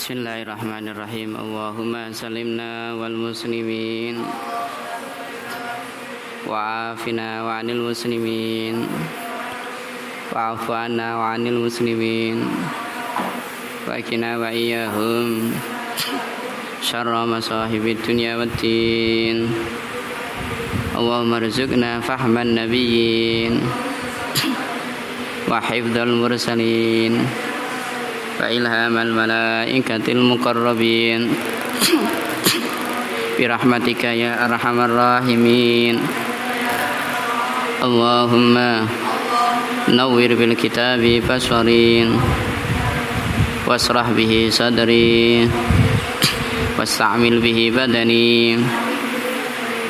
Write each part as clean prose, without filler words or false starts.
Bismillahirrahmanirrahim. Allahumma salimna wal muslimin wa afina wa anil muslimin wa afu anna wa anil muslimin wa qina wa iyyahum syarra masahibid dunya waddin. Allahumma rzuqna fahman nabiyyin wa hifdzal mursalin wa ilhamal malaikatil muqarrabin birahmatika ya arhamar rahimin. Allahumma nawwir bil kitabi baswarin wasrah bihi sadri wasta'mil bihi badani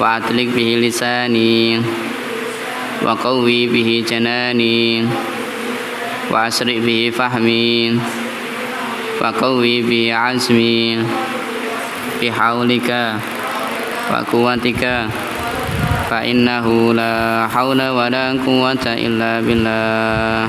wa atlik bihi lisani wa qawwi bihi janani wa asri bihi fahmi wa qawwi bi azmi bi haulika wa quwwatika fa innahu la haula wa la quwwata illa billah.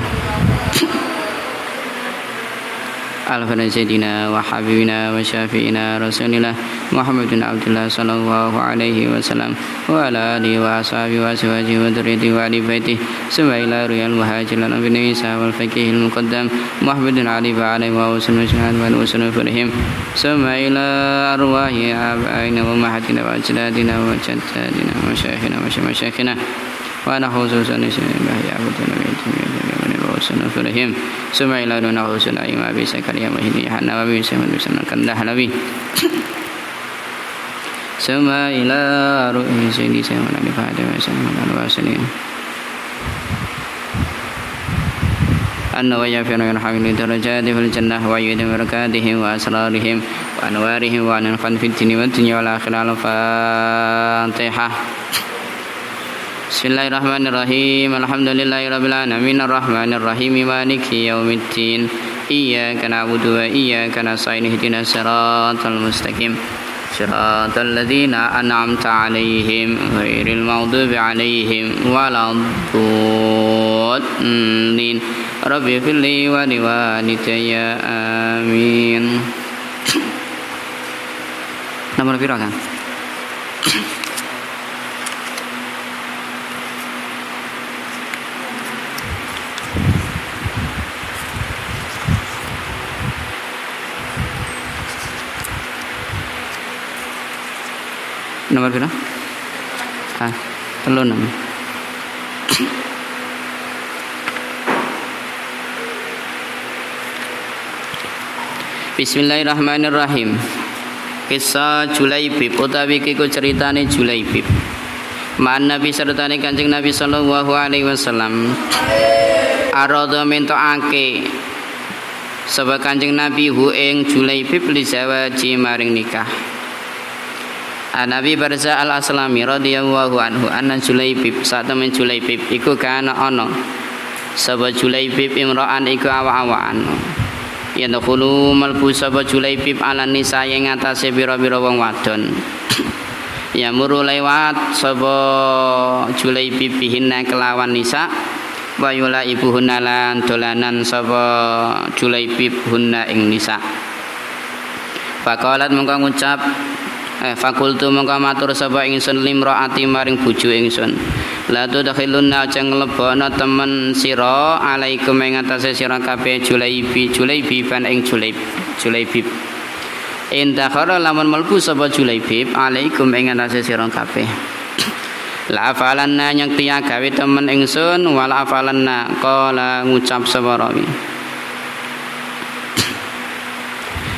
Al-Fatihah wa habibina wa syafi'ina Rasulillah Muhammadin Abdullah sallallahu alaihi wasallam wa ala alihi wa ashabihi wa azwajihi wa dzurriyyatihi wa ahli baitihi summa riyal muhajirin bin Isa wal faqihil muqaddam Muhammadin ali wa alaihi wa sallam wa usul furihim summa ila arwahi abaina wa ummahatina wa ajdadina wa jaddadina wa masyayikhina wa masyayikhina wa nahudzu sanasina ya abdana wa وسلم فرهم ثم إلى دون حسن أيما أبي سكريا وهدي حنا وأبي سمن بسم كنده نبي ثم إلى رؤيا سيدي سمن أبي فاطمة وسلم وسلم أن ويغفر ويرحم لدرجات في الجنة ويؤيد بركاتهم وأسرارهم وأنوارهم وأن ينفع في الدين والدنيا والآخرة. الفاتحة. Bismillahirrahmanirrahim. Alhamdulillahirabbil alamin arrahmanir rahim maliki yaumiddin. Iyyaka na'budu wa iyyaka nasta'in ihdinas siratal mustaqim. Siratal ladzina an'amta 'alaihim ghairil maghdubi 'alaihim waladdallin. Rabbi firli wa liwalidayya amin. Nomor pira kan? Nomor berapa? Telu nang. Bismillahirrahmanirrahim. Kisah Julaibib utawi iku ceritane Julaibib. Man Nabi sertane Kanjeng Nabi sallallahu alaihi wasallam. Arada mentokake sebab Kanjeng Nabi hu ing Julaibib li zawaji maring nikah. Nabi Barza al-Aslami radhiyallahu anhu anna Julaibib satemen Julaibib iku kana ana sapa Julaibib imra'an iku awak-awakan yen khulu malbu sapa Julaibib ala nisa ing atase pira-pira wong wadon ya muru lewat sapa Julaibib bihinna kelawan nisa wa yula ibuhunna lan dolanan sapa Julaibib hunna ing nisa. Faqalat mongko ngucap fakultu mongko matur sapa ingsun limraati maring bojo ingsun la tudkhilunna aja nglebokno temen sira alaikum ing atase sira kabeh Julaibiban ing Julaibib intakhara lamun mlebu sapa Julaibib alaikum ing atase sira kabeh la afalanna nyekti gawe temen ingsun wala afalanna qala ngucap sapa rawi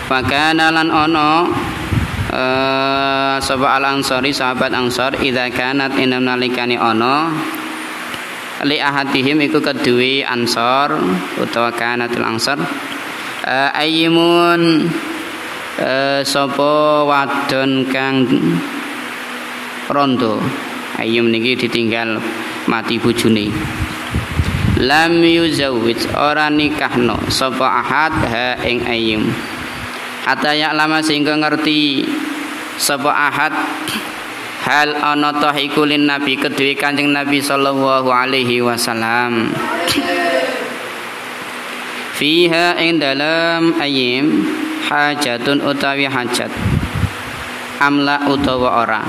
pakana lan ono sapa al-ansari sahabat ansar idza kanat inam nalikani ana li ahadihim iku kedue ansar utawa kanatul ansar ayyimun sapa wadon kang rondo ayyum niki ditinggal mati bojone lam yuzawwij ora nikahno sapa ahad ha ing ayyum hatta ya'lama sehingga ngerti sapa ahad hal ana ta iku lin nabi kedue Kanjeng Nabi sallallahu alaihi wasallam fiha ing dalam ayyim hajatun utawi hajat amla utawa ora.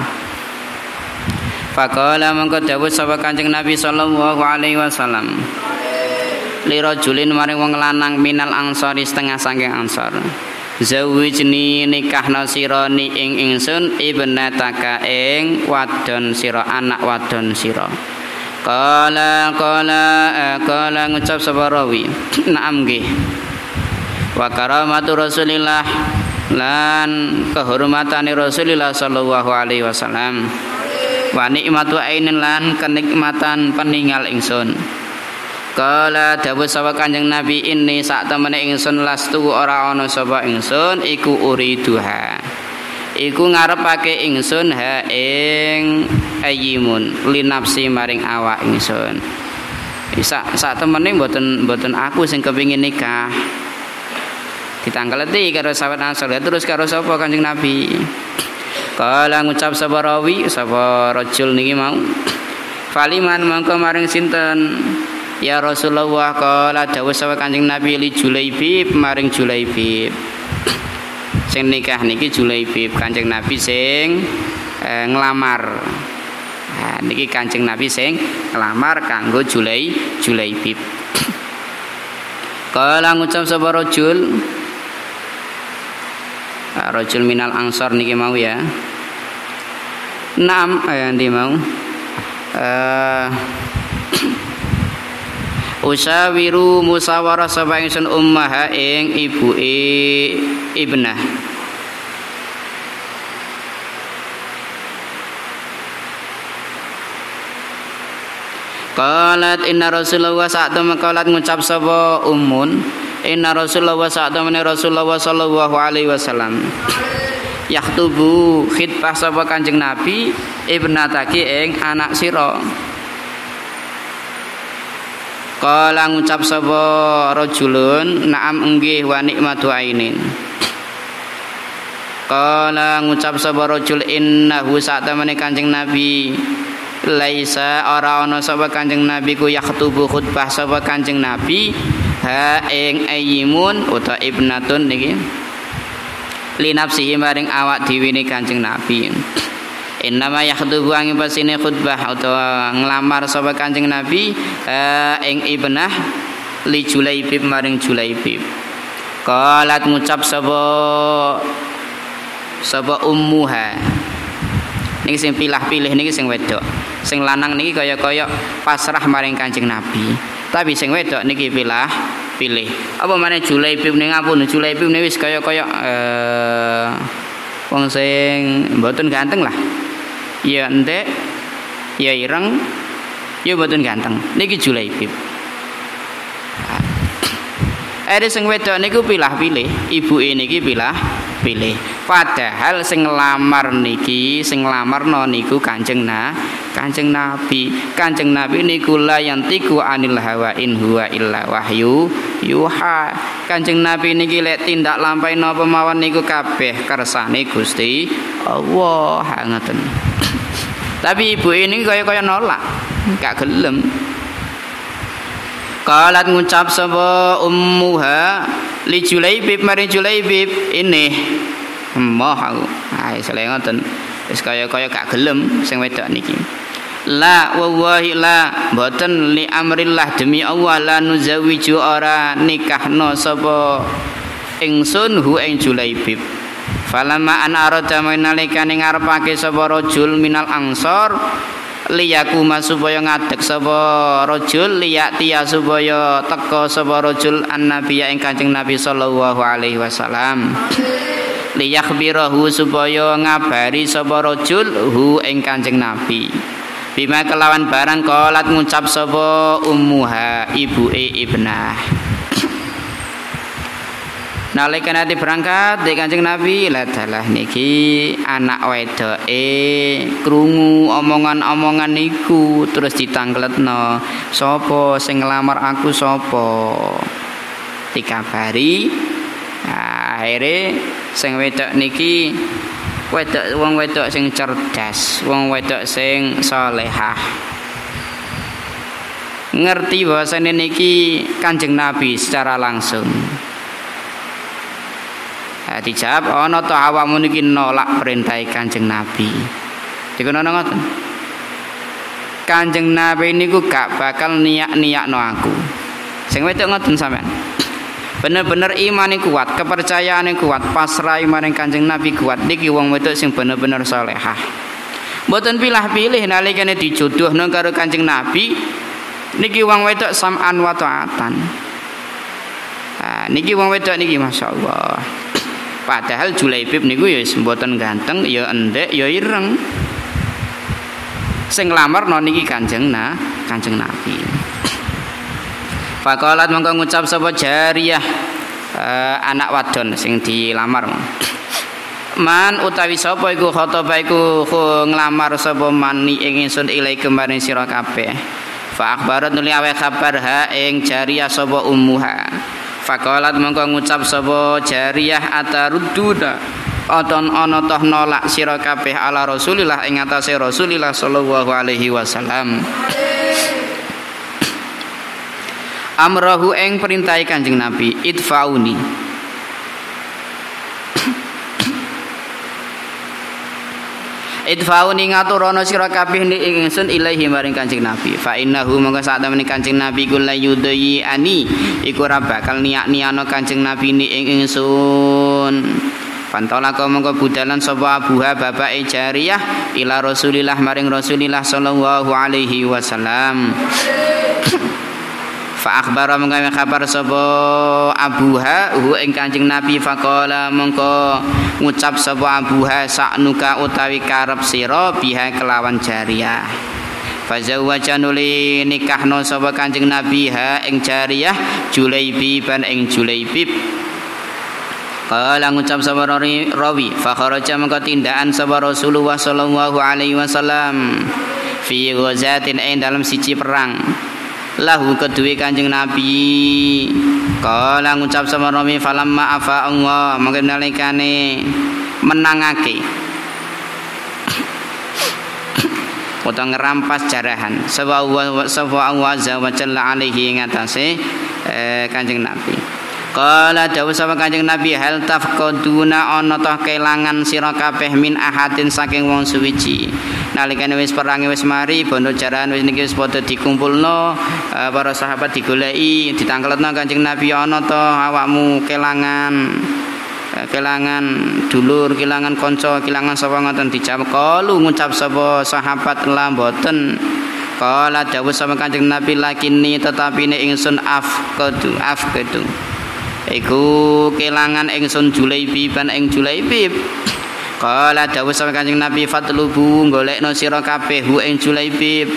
Faqala mangko dawuh sapa Kanjeng Nabi sallallahu alaihi wasallam li rajulin maring wong lanang minal ansari setengah saking ansar. Zawijni nikahna sira ni ing ingsun ibnataka ing wadon sira anak wadon sira. Kala ngucap sapa rawi naam nggih. Wa karamatu Rasulillah lan kehormatane Rasulillah sallallahu alaihi wasallam. Wa nikmatu ainin lan kenikmatan peninggal ingsun. Kala dawuh sapa Kanjeng Nabi ini sak temene ingsun lastu ora ana sapa ingsun iku uriduha. Iku ngarepake ingsun ha ing ayyimun linafsi maring awak ingsun. Sak temene mboten aku sing kepengin nikah. Ditangkeleti karo sahabat Ansor terus karo sapa Kanjeng Nabi. Kala ngucap sapa rawi sapa rajul niki mau. Faliman mangko maring sinten? Ya Rasulullah kala dawuh sapa Kanjeng Nabi li Julaibib maring Julaibib. Sing nikah niki Julaibib Kanjeng Nabi sing nglamar. Nah, niki Kanjeng Nabi sing nglamar kanggo Julaibib. Kala ngucap sapa rajul rajul minal ansor niki mau ya. Naam ndi mau? Usawiru musawarah sapa ingsun ummaha ing ibuke ibnah. Qalat inna Rasulullah sa'atum qalat ngucap sapa ummun inna Rasulullah sa'atum Rasulullah sallallahu alaihi wasallam yaktubu khitbah sapa Kanjeng Nabi ibnataki ing anak sira. Kala ngucap sapa rajulun na'am enggih wa nikmatu ainin. Kala ngucap sapa rajul innahu sa'tamane Kanjeng Nabi laisa ora ana sapa Kanjeng Nabi ku yaktubu khutbah sapa Kanjeng Nabi ha ing ayyimun uta ibnatun niki li nafsihi maring awak dhewe ne Kanjeng Nabi. Innama yakhdubu angin pasine khutbah utawa nglamar sapa Kanjeng Nabi ing ibnah li Julaibib maring Julaibib. Qalat ngucap sapa ummuha. Niki sing pilah-pilih niki sing wedok. Sing lanang niki kaya-kaya pasrah maring Kanjeng Nabi. Tapi sing wedok niki pilih. Apa maneh Julaibib ning ngapun Julaibib wis kaya-kaya wong sing mboten ganteng lah. Ya entek, ya ireng, ya mboten ganteng. Niki Julaibib. Ada sing wedok niku pilah-pilih, ibuke niki pilah-pilih. Padahal sing nglamar niki, sing nglamarno niku Kanjeng Nabi. Kanjeng Nabi niku la yantiku anil hawa in huwa illa wahyu yuha. Kanjeng Nabi niki lek tindak lampahi napa mawon niku kabeh kersane Gusti Allah ngoten. Tapi ibu ini kaya nolak, gak gelem. Qalat ngucap sapa ummuha li Julaibib mari Julaibib ini emoh aku. Ha selek ngoten. Wis kaya gak gelem sing wedok niki. La wallahi la boten li amrillah demi Allah la nuzawiju ora nikahno sapa ingsun hu ing Julaibib. Falamma an arada nalikane ngarepake sapa rajul minal ansor liyakuma supaya ngadeg sapa rajul liyatiya supaya teka sapa rajul annabiya ing Kanjeng Nabi sallallahu alaihi wasallam liyakhbirahu supaya ngabari sapa rajul hu ing Kanjeng Nabi bima kelawan barang qalat ngucap sapa ummuha ibuke ibnah. Nalika nanti berangkat di Kanjeng Nabi ladalah niki anak wedoke krungu omongan-omongan niku terus ditangkletno sapa sing nglamar aku sapa dikabari. Nah, akhire sing wedok niki wong wedok sing cerdas, wong wedok sing salehah. Ngerti bahwasane niki Kanjeng Nabi secara langsung. dijawab ana ta awakmu niki nolak perintah Kanjeng Nabi. Dikono ngoten. Kanjeng Nabi niku gak bakal niyak-niyakno aku. Sing wedok ngoten sampean. Bener-bener imane kuat, kepercayaane kuat, pasrah maring Kanjeng Nabi kuat. Niki wong wedok sing bener-bener salehah. Mboten pilah-pilih nalikane dijodohno karo Kanjeng Nabi. Niki wong wedok sam'an wa ta'atan. Niki wong wedok niki masyaallah. Padahal Julaibib niku ya wis mboten ganteng, ya endek, ya ireng. Sing nglamarno niki Kanjeng Nabi. Faqalat mongko ngucap sapa jariyah anak wadon sing dilamar. Man utawi sapa iku khataba iku nglamar sapa mani ing ingsun ilai kemarin sira kabeh. Fa akhbarat nuli awe kabar ha ing jariyah sapa ummuha. Faqalat mongko ngucap sapa jariyah atarudduna aton ana toh nolak sira kabeh ala Rasulillah ing atase Rasulillah sallallahu alaihi wasallam. Amrahu ing perintahe Kanjeng Nabi idfauni. Idfauni ngaturana sira kabeh ing ingsun ilahi maring Kanjeng Nabi. Fa innahu mongko sak temene Kanjeng Nabi kul yudhi ani iku ora bakal niyak-niyano Kanjeng Nabi ing ingsun. Pantolaka mongko budalan sapa abuha bapake jariyah ila Rasulillah maring Rasulillah sallallahu alaihi wasallam. Fa akhbara menggawe kabar sapa abuha hu ing Kanjeng Nabi faqala mongko ngucap sapa abuha saknuka utawi karep sira biha kelawan jariyah. Fa zawwajanuli nikahno sapa Kanjeng Nabi ha ing jariyah Julaibiban ing Julaibib. Kala ngucap sapa rawi fa kharaja mongko tindakan sapa Rasulullah sallallahu alaihi wasallam fi ghazatin ing dalam siji perang. Lahu kedue Kanjeng Nabi. Kala ngucap sama Rami falamma afa Allah mangke nalikane menangake utawa ngerampas jarahan sapa Allah azza wa jalla alaihi ing atase Kanjeng Nabi. Kala dawuh sama Kanjeng Nabi hal tafqaduna ana toh kelangan sira kabeh min ahadin saking wong suwiji. Nalikane wis perangi wis mari bondo jaran wis niki wis padha dikumpulno para sahabat digoleki ditangkeletno Kanjeng Nabi ana to awakmu kelangan dulur kelangan kanca kelangan sapa ngoten dijawab kalu ngucap sapa sahabat la mboten. Kala dawuh sama Kanjeng Nabi lakini tetapine ingsun afqadu iku kelangan ingsun Julaibiban ing Julaibib. Kala dawuh sama Kanjeng Nabi fatlubu golekno sira kabeh hu ing Julaibib.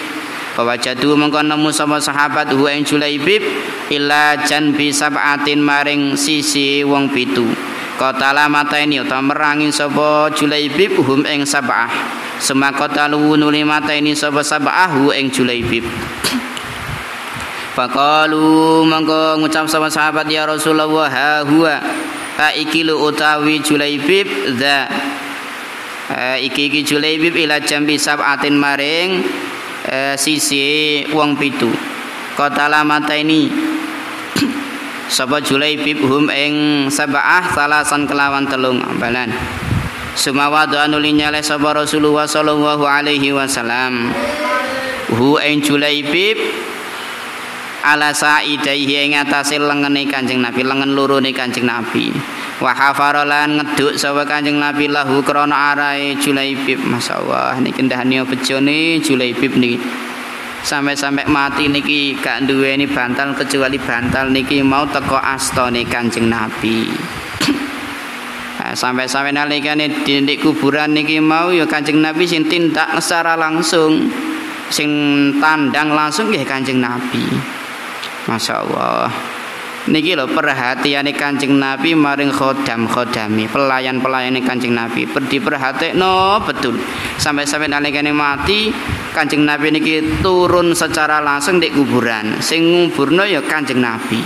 Pawajadu mengko nemu sapa sahabat hu ing Julaibib ila janbi sab'atin maring sisi wong pitu. Qatala mataini utawa merangi sapa Julaibib hum ing sab'ah. Semakatalu nuli mataini sapa sab'ah hu ing Julaibib. Faqalu mengko ngucap sapa sahabat ya Rasulullah ha huwa ikilu utawi Julaibib za iki Julaibib ila jambi sab'atin maring sisi wong pitu. Qatala mataini sapa Julaibib hum ing sab'ah salasan kelawan telung balan. Sumawadu anuli nyale sapa Rasulullah sallallahu alaihi wasallam hu ing Julaibib ala sa'idaihi ing atase lengene Kanjeng Nabi lengen lorone Kanjeng Nabi. Wa hafarolan ngeduk sapa Kanjeng Nabi lahu krana arahe Julaibib. Masyaallah niki ndahane bejone Julaibib niki. Sampai-sampai mati niki gak duweni bantal kecuali bantal niki mau teko astane Kanjeng Nabi. Sampai-sampai nalikane di kuburan niki mau ya Kanjeng Nabi sing tindak secara langsung sing tandang langsung nggih Kanjeng Nabi. Masyaallah. Niki lho perhatiane Kanjeng Nabi maring khodam-khodami, pelayan-pelayane Kanjeng Nabi. Diperhatekno betul. Sampai-sampai nalikane mati Kanjeng Nabi niki turun secara langsung di kuburan. Sing nguburno ya Kanjeng Nabi.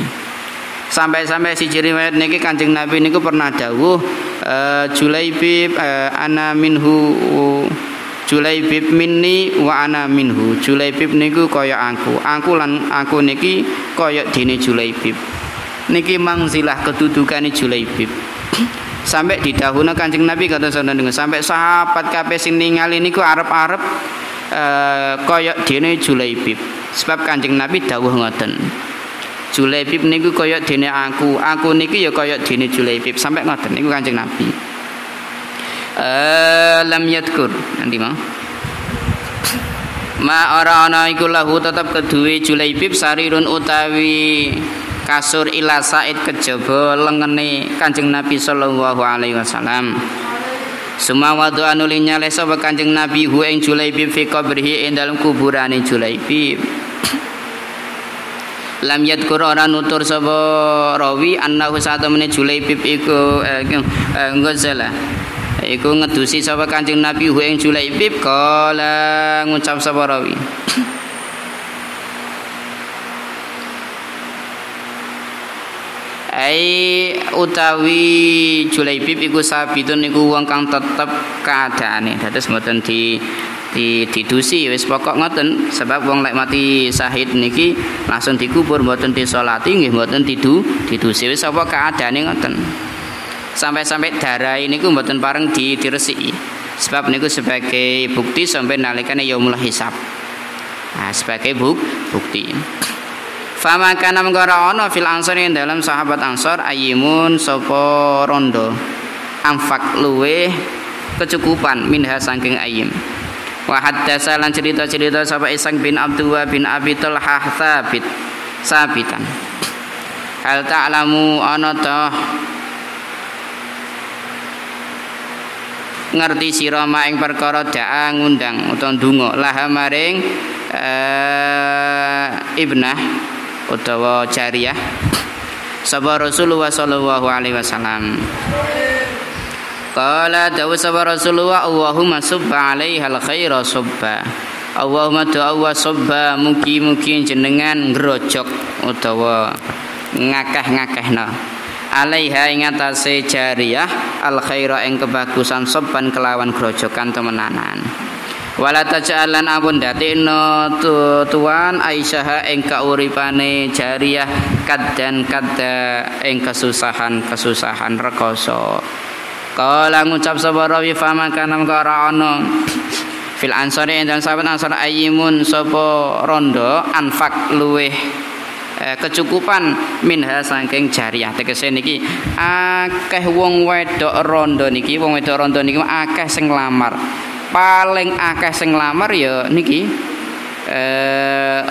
Sampai-sampai siji riwayat niki Kanjeng Nabi niku pernah dawuh Julaibib ana minhu Julaibib minni wa ana minhu. Julaibib niku kaya aku lan aku niki kaya dene Julaibib. Niki mangzilah kedudukane Julaibib. sampai didhawuhna Kanjeng Nabi kata niku sampai sahabat kabeh sing ningali niku arep-arep kaya dene Julaibib. Sebab Kanjeng Nabi dawuh ngoten. Julaibib niku kaya dene aku niki ya kaya dene Julaibib sampai ngoten niku Kanjeng Nabi. Lam yadkur nanti mau ma ora ana iku lahu tetep keduwe Julaibib sarirun utawi kasur ila said kejaba lengene Kanjeng Nabi sallallahu alaihi wasallam. Sumawadu anuli nyale sapa Kanjeng Nabi hu ing Julaibib fi qabrihi ing dalem kuburane Julaibib. Lam yadkur ora nutur sapa rawi annahu satamene Julaibib iku ngozala iku ngedusi sapa Kanjeng Nabi hu ing Julaibib kala ngucap sapa rawi utawi Julaibib iku sabitun iku wong kang tetep kaadaane dados mboten didusi wis pokok ngoten sebab wong lek mati syahid niki langsung dikubur mboten disolati nggih mboten didusi wis apa kaadane ngoten sampai darah niku mboten pareng diresiki sebab niku sebagai bukti sampai nalikane yaumul hisab. Nah sebagai bukti fama kana mengkara ana fil ansor ing dalam sahabat ansor ayimun sapa rondo amfak luwe kecukupan minha saking ayim. Wa haddasa lan cerita-cerita sapa Ishaq bin Abdullah bin Abi Talhah sabitan. Hal ta'lamu ana ta ngerti sira ing perkara da'a ngundang utawa ndonga laha maring ibnah utawa jariyah sapa Rasulullah sallallahu alaihi wasallam. Qala dawu sapa Rasulullah Allahumma subba alaiha alkhaira subba. Allahumma doa subba mugi-mugi jenengan ngrojok utawa ngakeh-ngakehna alaiha ing atase jariyah alkhaira ing kebagusan subban kelawan grojokan temenanan. Wala taj'alan ampun dadekno tuan Aisyah ing kauripane jariyah kaddan kadda ing kesusahan rekoso. Kala ngucap sapa rawi fama kana kara ana fil ansari dan sahabat ansar ayimun sapa rondo anfak luweh kecukupan minha saking jariyah tegese niki akeh wong wedok rondo niki akeh sing lamar paling akeh sing lamar ya niki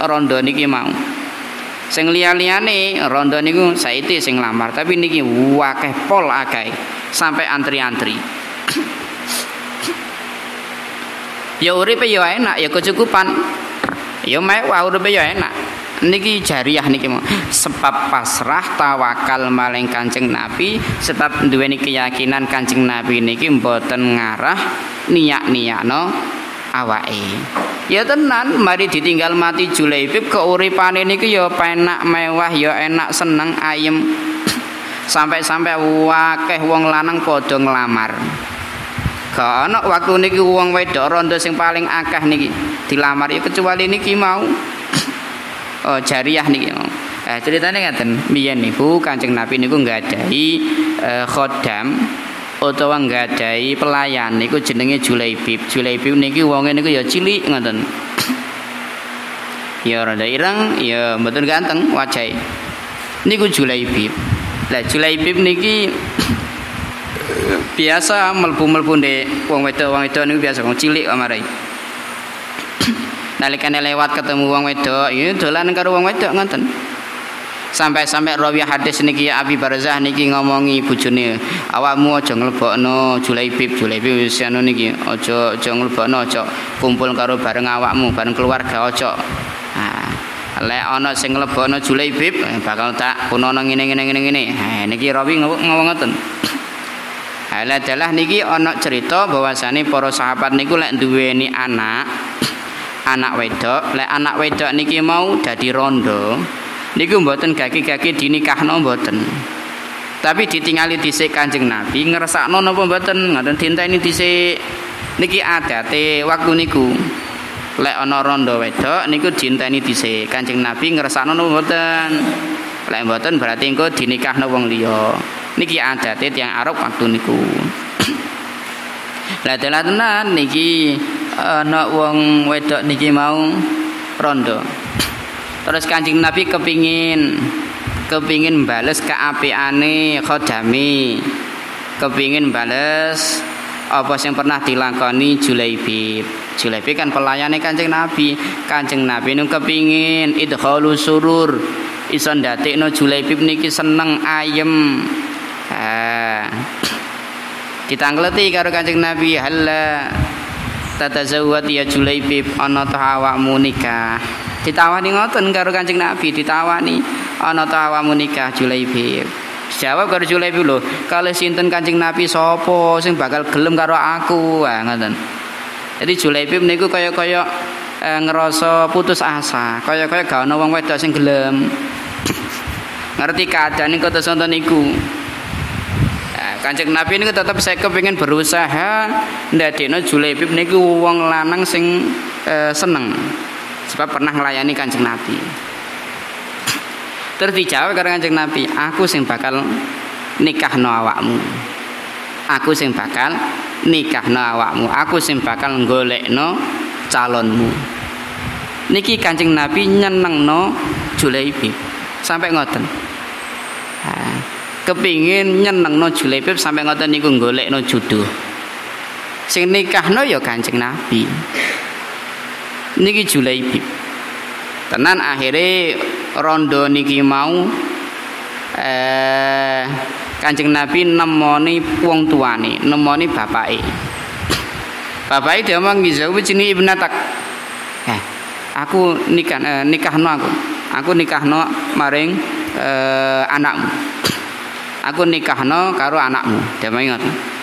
rondo niki mau sing liya-liyane rondo niku saiki sing lamar tapi niki akeh pol akeh sampai antri-antri. Ya uripe ya enak, ya kecukupan. Ya mewah uripe ya enak. Niki jariyah niki sebab pasrah tawakal maring Kanjeng Nabi sebab duweni keyakinan Kanjeng Nabi niki mboten ngarah niyak-niyakno awake. Ya tenan mari ditinggal mati Julaibib keuripane niki ya penak mewah ya enak seneng ayem. Sampai-sampai wakeh wong lanang padha nglamar. Gak ana waktu niki wong wedok rondo sing paling akeh niki dilamar ya kecuali niki mau. Oh jariyah niki mau. Ceritane ngaten, biyen niku Kanjeng Nabi niku nggadahi khodam utawa nggadahi pelayan niku jenenge Julaibib. Julaibib niki wonge niku ya cilik ngoten. Ya rada ireng, ya mboten ganteng wajahe. Niku Julaibib. Lah Julaibib niki biasa mlebu-mlebu ndek wong wedok niku biasa wong cilik amarai. Nalikane lewat ketemu wong wedok, ya dolan karo wong wedok ngoten. Sampai-sampai rawi hadis niki Abi Barzah niki ngomongi bojone, awakmu aja nglebokno Julaibib wis anu niki, aja nglebokno, aja kumpul karo bareng awakmu, bareng keluarga aja. Lek ana sing nglebokno Julaibib bakal tak punono ngene. Niki rawi ngomong ngoten. Dalah niki ana cerita bahwasane para sahabat niku lek duweni anak wedok, lek anak wedok niki mau dadi rondo, niku mboten gaki-gaki dinikahno mboten. Tapi ditingali dhisik Kanjeng Nabi ngersakno napa mboten, ngoten dinteni dhisik. Niki adate waktu niku. Lek ana rondo wedok niku dinteni dhisik Kanjeng Nabi ngersakno napa mboten. Lek mboten berarti engko dinikahno wong liya. niki adate tiyang Arab waktu niku. Lah tenan niki ana wong wedok niki mau rondo. Terus Kanjeng Nabi kepingin bales keapiane khodami. Kepingin bales apa yang pernah dilakoni Julaibib. Julaibib kan pelayane Kanjeng Nabi. Kanjeng Nabi nu kepingin idkhalu surur. Iso ndadekno Julaibib niki seneng ayem. Ditangleti karo Kanjeng Nabi, halla tatazawwad ya Julaibib, ana ta awakmu nikah. Ditawani ngoten karo Kanjeng Nabi, ditawani ana ta awakmu nikah Julaibib. Jawab karo Julaibib lho, kalih sinten Kanjeng Nabi sapa sing bakal gelem karo aku? Ngoten. Jadi Julaibib niku kaya-kaya ngerasa putus asa, kaya-kaya gak ana wong wedok sing gelem. Ngerti keadaan niku terus wonten niku. Kanjeng Nabi niku tetep saya kepengin berusaha ndadekno Julaibib niku wong lanang sing seneng. Sebab pernah nglayani Kanjeng Nabi. Terus dijawab karo Kanjeng Nabi, aku sing bakal nikahno awakmu. Aku sing bakal nikahno awakmu. Aku sing bakal golekno calonmu. Niki Kanjeng Nabi nyenengno Julaibib sampai ngoten. Kepingin nyenengno Julaibib sampai ngoten niku golekno jodoh. Sing nikahno ya Kanjeng Nabi. Niki Julaibib. Tenan akhirnya rondo niki mau Kanjeng Nabi nemoni wong tuane, nemoni bapake. Bapake dia ngomong ngizau jenenge ibnatak. Aku nikahno aku. Aku nikahno maring anakmu. Aku nikahno karo anakmu. Dia ngoten.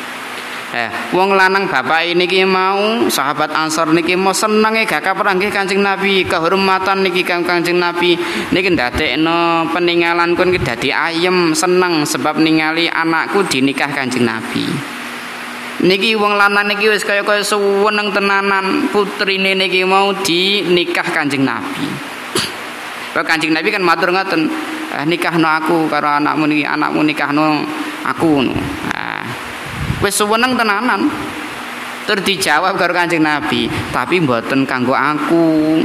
Wong lanang bapak niki mau sahabat Ansor niki mau senenge gak kaprangge Kanjeng Nabi, kehormatan niki Kanjeng Nabi niki ndadekno peninggalanku niki dadi ayem seneng sebab ningali anakku dinikah Kanjeng Nabi. Niki wong lanang niki wis kaya-kaya suweneng tenanan putrine niki mau dinikah Kanjeng Nabi. Kanjeng Nabi kan matur ngoten, nikahno aku karo anakmu niki, anakmu nikahno aku ngono. Wis suweneng tenanan. Terus dijawab karo Kanjeng Nabi, tapi mboten kanggo aku.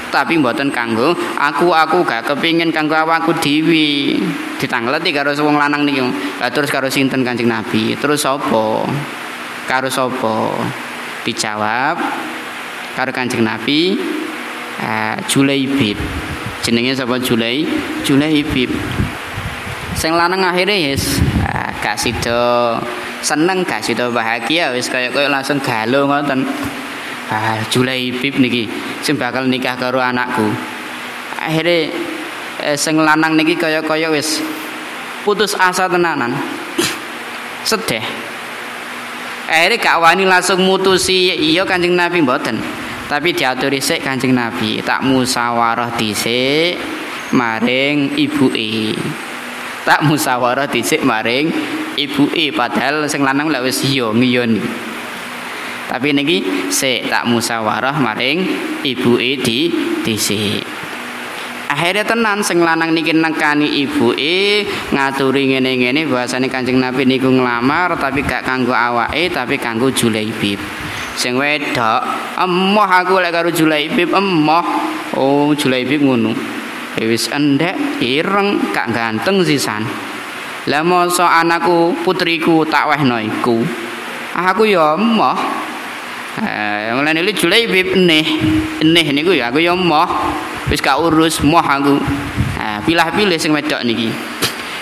Tapi mboten kanggo aku gak kepingin kanggo awakku dhewe. Ditangleti karo wong lanang niki. Lah terus karo sinten Kanjeng Nabi? Terus sapa? Karo sapa? Dijawab karo Kanjeng Nabi, Julaibib. Jenenge sapa Julaibib. Sing lanang akhire yes gak sida seneng gak sida bahagia wis kaya langsung galuh ngoten. Julaibib niki sing bakal nikah karo anakku. Akhire sing lanang niki kaya wis putus asa tenanan. Sedih. Akhire gak wani langsung mutusi iya Kanjeng Nabi mboten. Tapi diaturi sik Kanjeng Nabi, tak musyawarah dhisik maring ibuke. Tak musyawarah dhisik maring ibuke padahal sing lanang lek wis iya ngiyoni. Tapi niki sik tak musyawarah maring ibuke dhisik. Akhirnya tenan sing lanang niki nekani ibuke ngaturi ngene-ngene bahasane Kanjeng Nabi niku nglamar tapi gak kanggo awake tapi kanggo Julaibib. Sing wedok, emoh aku lek karo Julaibib emoh. Oh, Julaibib ngono. Wis endek, ireng, gak ganteng sisan. Lah mosok anakku, putriku tak wehno iku. Aku ya emoh. Mulane iki Julaibib enih niku ya aku ya emoh. Wis gak urus moh aku. Pilah-pilih sing wedok niki.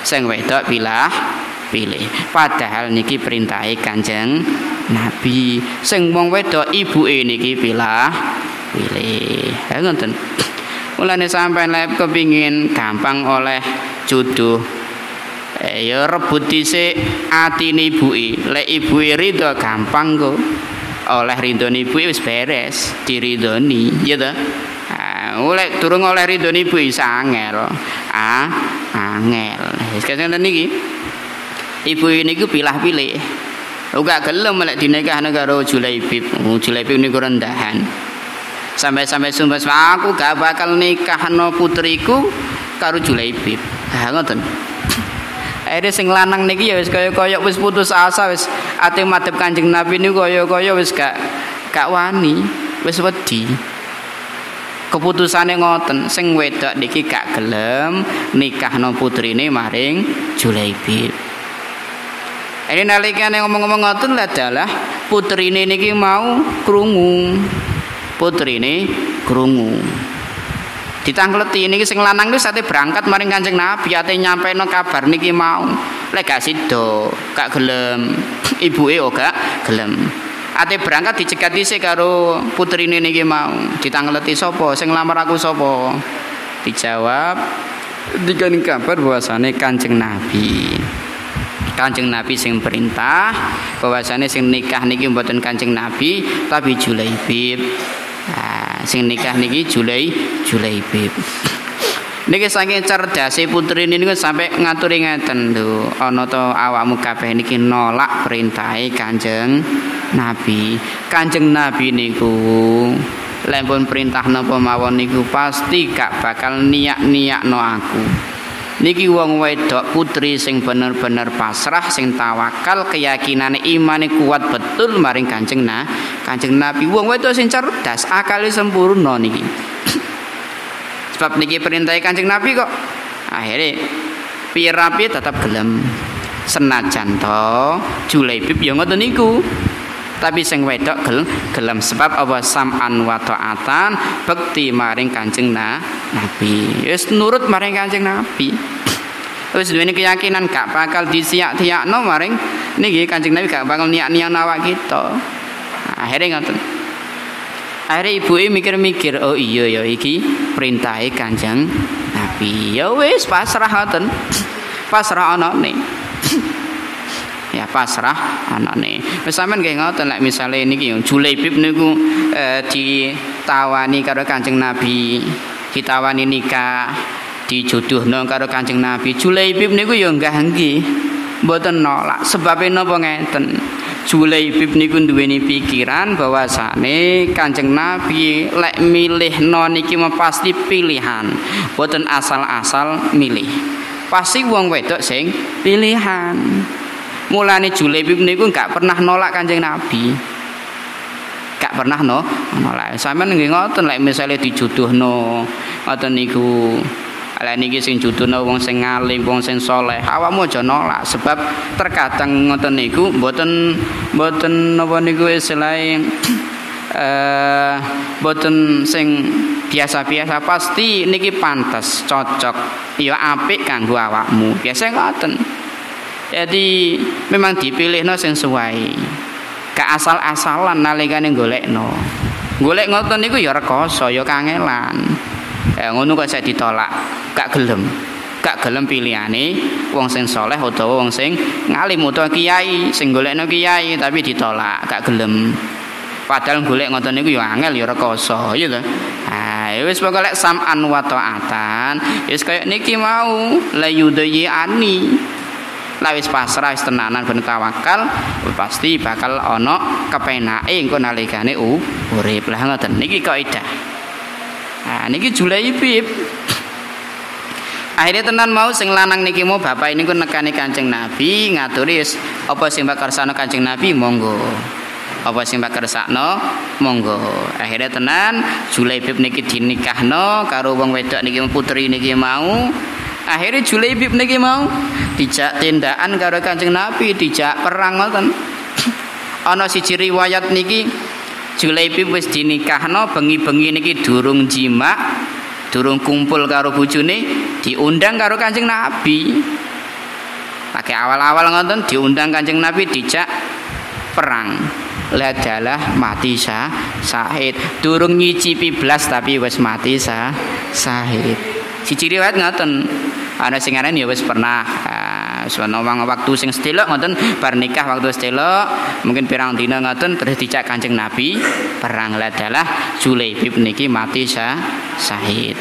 Sing wedok pilih. Padahal niki perintahe Kanjeng Nabi. Sing wong wedok ibuke niki pilih. Ngoten. Mulane sampean lek kepingin gampang oleh jodoh. Ya rebut dhisik atine ibuke. Lek ibuke ridho gampang kok. Oleh ridhone ibuke wis beres, diridhoni, ya ta? Oleh durung oleh ridhone ibuke wis angel. Angel. Wis kene niki. Ibu ini ku pilih-pilih. Uga gelem lek dinikahno karo Julaibib. Julaibib niku rendahan. Sampai-sampai sumpah aku gak bakal nikahno putriku karo Julaibib. Ngoten. Akhire sing lanang niki ya wis kaya wis putus asa wis ate madhep Kanjeng Nabi niku kaya wis gak wani, wis wedi. Keputusane ngoten, sing wedok niki gak gelem nikahno putrine maring Julaibib. Ini nalikane ngomong-ngomong ngoten adalah putrine niki mau krungu. Putrine krungu. Ditangkleti niki sing lanang niku sate berangkat maring Kanjeng Nabi ate nyampaino kabar niki mau. Lek gak sida, gak gelem. Ibuke gak gelem. Ate berangkat dicegat dhisik karo putrine niki mau. Ditangkleti sapa? Sing nglamar aku sapa? Dijawab dikene kabar bahwasane Kanjeng Nabi. Kanjeng Nabi sing perintah bahwasane sing nikah niki mboten Kanjeng Nabi tapi Julaibib. Nah, sing nikah niki Julaibib. Niki saking cerdase putrine niku sampai ngaturi ngeten lho, ana to awakmu kabeh niki nolak perintahe Kanjeng Nabi. Kanjeng Nabi niku lempun perintah napa mawon niku pasti gak bakal niyak-niyakno aku. Niki wong wedok putri sing bener-bener pasrah, sing tawakal, keyakinane imane kuat betul maring Kanjeng Nabi. Wong wedok sing cerdas, akale sempurna niki. Sebab niki perintah Kanjeng Nabi kok. Akhire piye-piye tetap gelem. Senajan to Julaibib ya ngoten niku. Tapi sing wedok gelem sebab apa sam'an wa ta'atan bekti maring Kanjeng Nabi. Wis nurut maring Kanjeng Nabi. Wis duweni keyakinan gak bakal disiak-siakno maring niki Kanjeng Nabi gak bakal niat-niat awak kita. Akhire ngoten. Akhire ibuke mikir-mikir, oh iya ya iki perintahe Kanjeng Nabi. Ya wis pasrah ngoten. Pasrah anane. Ya pasrah anane. Wis sampean nggih ngoten lek misale niki Julaibib niku ditawani karo Kanjeng Nabi, ditawani nikah, dijodohno karo Kanjeng Nabi. Julaibib niku ya enggah nggih. Mboten nolak. Sebabe napa ngeten? Julaibib niku duweni pikiran bahwasane Kanjeng Nabi lek milihno niki pasti pilihan. Mboten asal-asal milih. Pasti wong wedok sing pilihan. Mulane Julaibib niku gak pernah nolak Kanjeng Nabi. Gak pernah nolak. Sampeyan nggih ngoten lek misale dijodohno ngoten niku. Lek niki sing jodohno wong sing alim, wong sing saleh, awakmu aja nolak sebab terkadang ngoten niku mboten napa niku istilahé mboten sing biasa-biasa pasti niki pantes, cocok, ya apik kanggo awakmu. Biasa ngoten. Jadi memang dipilihno sing sesuai. Gak asal-asalan nalikane golekno. Golek ngoten niku ya rekoso, ya kangelan. Ya ngono kok saya ditolak. Gak gelem. Gak gelem pilihane wong sing saleh utawa wong sing ngalim utawa kiai, sing golekno kiai tapi ditolak, gak gelem. Padahal golek ngoten niku ya angel ya rekoso, ya to. Ah, wis pokoke sam'an wa ta'atan. Wis kaya niki mau la yudayani. Lah wis pasrah wis tenanan ben tawakal pasti bakal ana kepenake engko nalikane urip. Lah ngoten niki kaidah. Nah niki Julaibib. Akhirnya tenan mau sing lanang niki mau bapak ini ku nekani Kanjeng Nabi ngaturi wis apa sing bakal kersane Kanjeng Nabi monggo. Apa sing bakal kersane monggo. Akhirnya tenan Julaibib niki dinikahno karo wong wedok niki putri niki mau. Akhirnya Julaibib niki mau dijak tindakan karo Kanjeng Nabi, dijak perang ngoten. Ana siji riwayat niki Julaibib wis dinikahno bengi-bengi niki durung jima, durung kumpul karo bojone, diundang karo Kanjeng Nabi. Lagi awal-awal ngoten diundang Kanjeng Nabi dijak perang. Ladalah mati syahid. Durung nyicipi blas tapi wis mati syahid. Siji riwayat ngoten. Ana sing aran ya wis pernah wong waktu sing sedelok ngoten bar nikah waktu sedelok mungkin pirang dina ngoten terus dicak Kanjeng Nabi perang ladalah Julaibib niki mati syahid.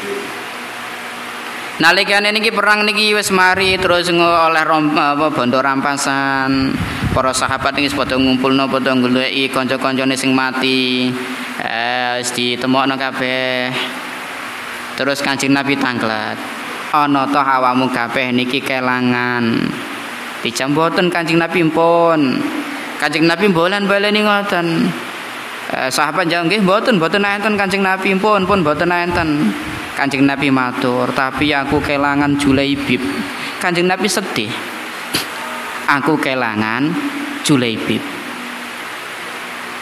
Nalikane niki perang niki wis mari terus oleh bondo rampasan. Para sahabat niki padha ngumpulno padha goleki kanca-kancane sing mati. Wis ditemokno kabeh. Terus Kanjeng Nabi tanglet. Ana to awakmu kabeh niki kelangan Dijam mboten Kanjeng Nabi pun. Kanjeng Nabi bolan-baleni ngoten. Sahabat jawab nggih mboten enten Kanjeng Nabi pun mboten enten. Kanjeng Nabi matur, tapi aku kelangan Julaibib. Kanjeng Nabi sedih. Aku kelangan Julaibib.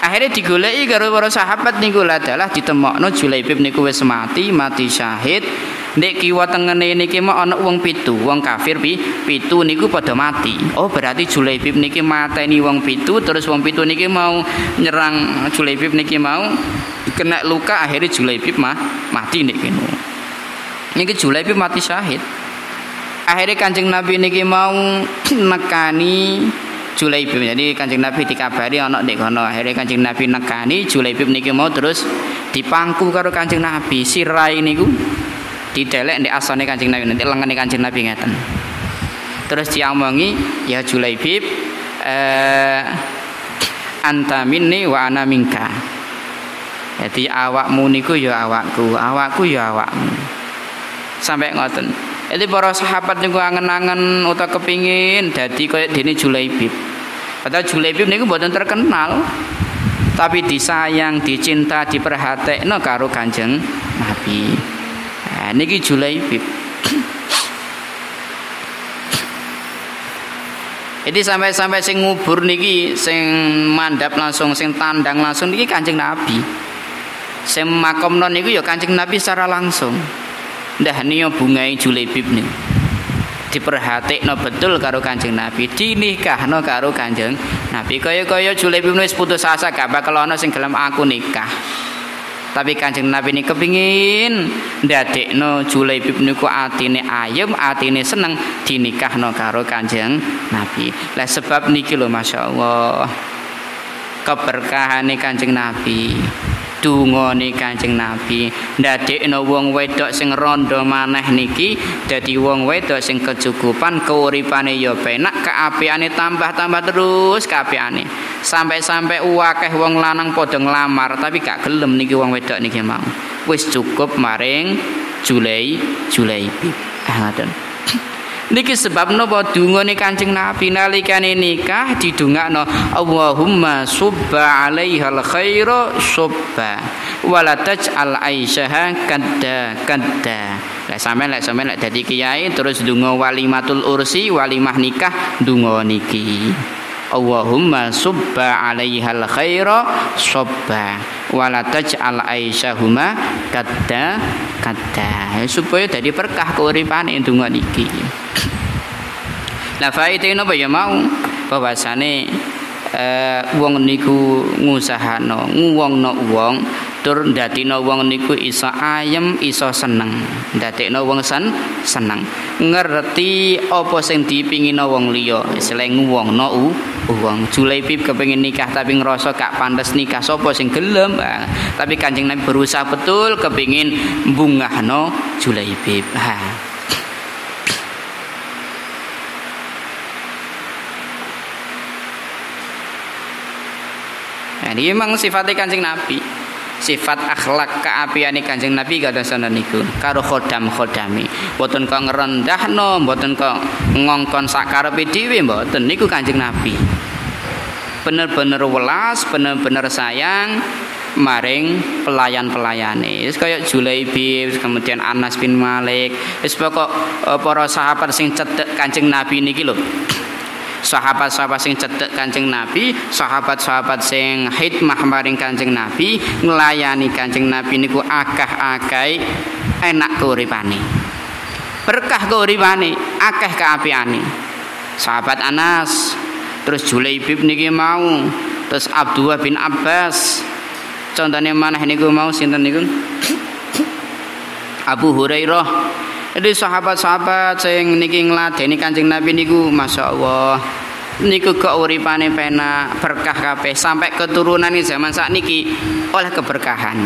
Akhirnya digoleki karo para sahabat niku adalah ditemokno Julaibib niku wis mati syahid. Nek kiwa tengene niki mok ana wong 7, wong kafir 7 niku padha mati. Oh berarti Julaibib niki mateni wong 7, terus wong 7 niki mau nyerang Julaibib niki mau kena luka, akhirnya Julaibib mati niki. Niki Julaibib mati syahid. Akhirnya Kanjeng Nabi niki mau nekani Julaibib. Jadi Kanjeng Nabi dikabari ana nek kono. Akhirnya Kanjeng Nabi nekani Julaibib niki mau terus dipangku karo Kanjeng Nabi. Sirai niku didelek ndek asane Kanjeng Nabi, ndek lengene Kanjeng Nabi ngeten. Terus diomongi, ya Julaibib, anta minni wa ana minka. Jadi awakmu niku ya awakku ya awakmu. Sampai ngoten. Jadi para sahabat niku angen-angen utawa kepingin dadi kaya dene Julaibib. Padahal Julaibib niku mboten terkenal, tapi disayang, dicinta, diperhatekno karo Kanjeng Nabi. Nah, niki Julaibib. Jadi sampai sing ngubur niki, sing mandhap langsung, sing tandang langsung niki Kanjeng Nabi. Sing makomno niku ya Kanjeng Nabi secara langsung. Ndah niyo bungae Julaibib niku. Diperhatikno betul karo Kanjeng Nabi, dinikahno karo Kanjeng Nabi. Kaya Julaibib wis putus asa gak bakal ana sing gelem aku nikah. Tapi Kanjeng Nabi ini kepingin ndadekno Julaibib niku atine ayem, atine seneng dinikahno karo Kanjeng Nabi. Lah sebab niki lho masyaallah. Keberkahane Kanjeng Nabi, dungane Kanjeng Nabi ndadekno wong wedok sing randha maneh niki dadi wong wedok sing kecukupan, keuripane ya penak, keapiane tambah-tambah terus keapiane. Sampai-sampai akeh wong lanang padha nglamar tapi gak gelem niki wong wedok niki mau. Wis cukup maring Julaibib. Ngoten. Niki sebab napa dungane Kanjeng Nabi nalikane nikah didongakno Allahumma subba 'alaihal khaira subba wala taj'al aisyaha kadda. Lek sampeyan dadi kiai terus donga walimatul ursi, walimah nikah donga niki. Allahumma subba 'alaihal khaira subba wala taj'al aisyahuma kadda. Supaya dadi berkah keuripane donga niki. Nah faedah napa ya mau bahwasane wong niku ngusahano nguwongno wong tur ndadina wong niku iso ayem iso seneng, ndadekno wong seneng, ngerti apa sing dipingino wong liya, isile nguwongno wong. Julaibib kepengin nikah tapi ngerasa gak pantes nikah, sapa sing gelem? Tapi Kanjeng Nabi berusaha betul kepengin mbungahno Julaibib. Ini memang sifatnya Kanjeng Nabi, sifat akhlak keapiane Kanjeng Nabi kados niku karo khodam-khodami. Mboten kok ngrendahno, mboten kok ngongkon sakarepe dhewe, mboten niku Kanjeng Nabi. Bener-bener welas, bener-bener sayang maring pelayan-pelayane. Wis kaya Julaibib, kemudian Anas bin Malik. Wis pokok para sahabat sing cedhek Kanjeng Nabi niki lho. Sahabat-sahabat sing cedhek Kanjeng Nabi, sahabat-sahabat sing hikmah maring Kanjeng Nabi, nglayani Kanjeng Nabi niku akeh-akeh enak keuripane. Berkah keuripane, akeh keapiane. Sahabat Anas, terus Julaibib niki mau, terus Abdullah bin Abbas. Contone maneh niku mau sinten niku? Abu Hurairah. Jadi sahabat-sahabat sing niki ngladeni Kanjeng Nabi niku masyaallah niku keuripane penak, berkah kabeh sampai keturunan zaman sakniki oleh keberkahan.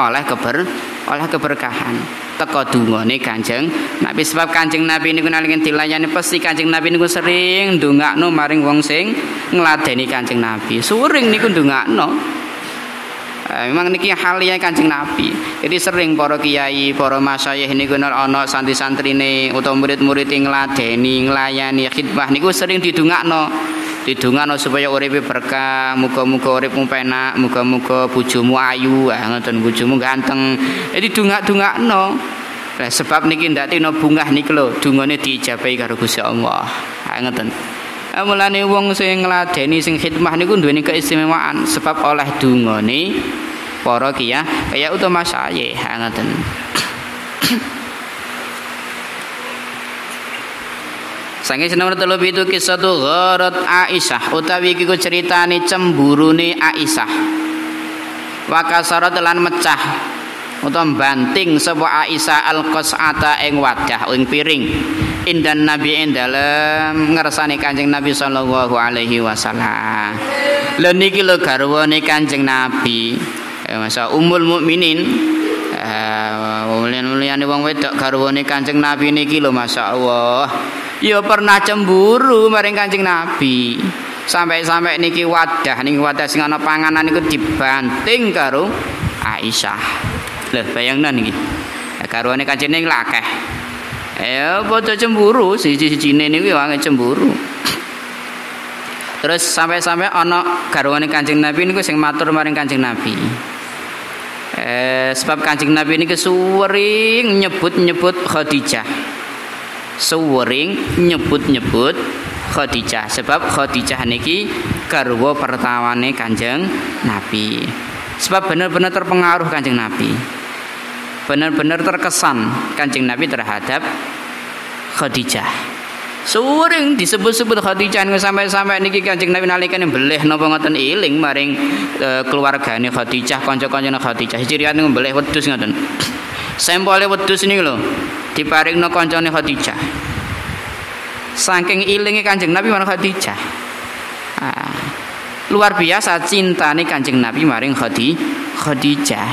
Oleh keberkahan. Teko dungane Kanjeng Nabi, sebab Kanjeng Nabi niku nalika dilayani pasti Kanjeng Nabi niku sering ndongakno maring wong sing ngladeni Kanjeng Nabi. Suring niku ndongakno. Memang niki halia Kanjeng Nabi. Jadi sering para kiai, para masyayikh niku ana santri-santrine utawa murid-murid ngladeni, nglayani khidmah niku sering didongakno supaya uripe berkah, muga-muga uripmu penak, muga-muga bojomu ayu, ngoten bojomu ganteng. Jadi dongak-dongakno. Lah sebab niki ndak tino bungah niki lho, dungane diijabahi karo Gusti Allah. Ngoten. Mulane wong sing ngladeni sing khidmah niku duweni keistimewaan sebab oleh dungane para kiai utawa masyayikh. Ngoten. Sange nomor 37 kisah gharat Aisyah utawi iki ceritane cemburune Aisyah. Wa kasarat lan mecah utawa banting sapa Aisyah al-qas'ata ing wadah ing piring indan Nabi ing dalem ngersane Kanjeng Nabi sallallahu alaihi wasallam. Lha niki lho garwane Kanjeng Nabi. Masa Ummul Mukminin mulian-muliane wong wedok garwane Kanjeng Nabi niki lho masyaallah. Ya pernah cemburu maring Kanjeng Nabi. Sampai-sampai niki wadah sing ana panganan niku dibanting karo Aisyah. Lha bayangna niki. Garwane Kanjeng niku akeh. Ya padha cemburu, siji-sijine niku ya cemburu. Terus sampai-sampai ana garwane Kanjeng Nabi niku sing matur maring Kanjeng Nabi. Sebab Kanjeng Nabi niku suwering nyebut-nyebut Khadijah. Suwering nyebut-nyebut Khadijah sebab Khadijah niki garwa pertawane Kanjeng Nabi. Sebab benar-benar terpengaruh Kanjeng Nabi. Benar-benar terkesan Kanjeng Nabi terhadap Khadijah. Suwering disebut-sebut Khadijah sampai-sampai niki Kanjeng Nabi nalikane beleh napa ngoten iling maring keluargane Khadijah, kanca-kancane Khadijah. Ciriane beleh wedhus ngoten. Sempole wedhus niku lho diparingno kancane Khadijah. Saking ilinge Kanjeng Nabi marang Khadijah. Luar biasa cintane Kanjeng Nabi maring Khadijah.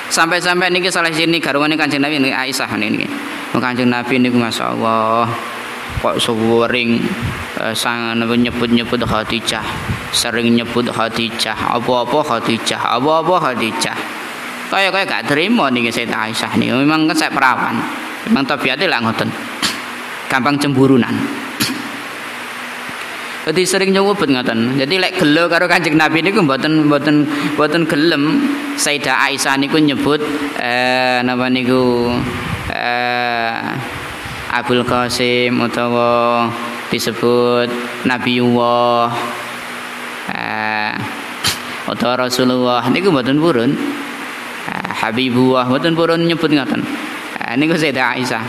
Sampai-sampai niki salah sini garwane Kanjeng Nabi niki Aisyah niki. Kanjeng Nabi niku masyaallah kok suwering sang nyebut-nyebut Khadijah, sering nyebut Khadijah, apa-apa Khadijah. Kaya gak terima niki Sayyidah Aisyah niki. Memang kesek perawan. Memang tabiate lak ngoten. Gampang cemburunan. Jadi sering nyebut ngoten. Jadi lek gelo karo Kanjeng Nabi niku mboten gelem Sayyidah Aisyah niku nyebut napa niku Abul Qasim utawa disebut Nabiullah utawa Rasulullah niku mboten purun. Habibullah mboten purun nyebut ngoten. Niku Sayyidah Aisyah.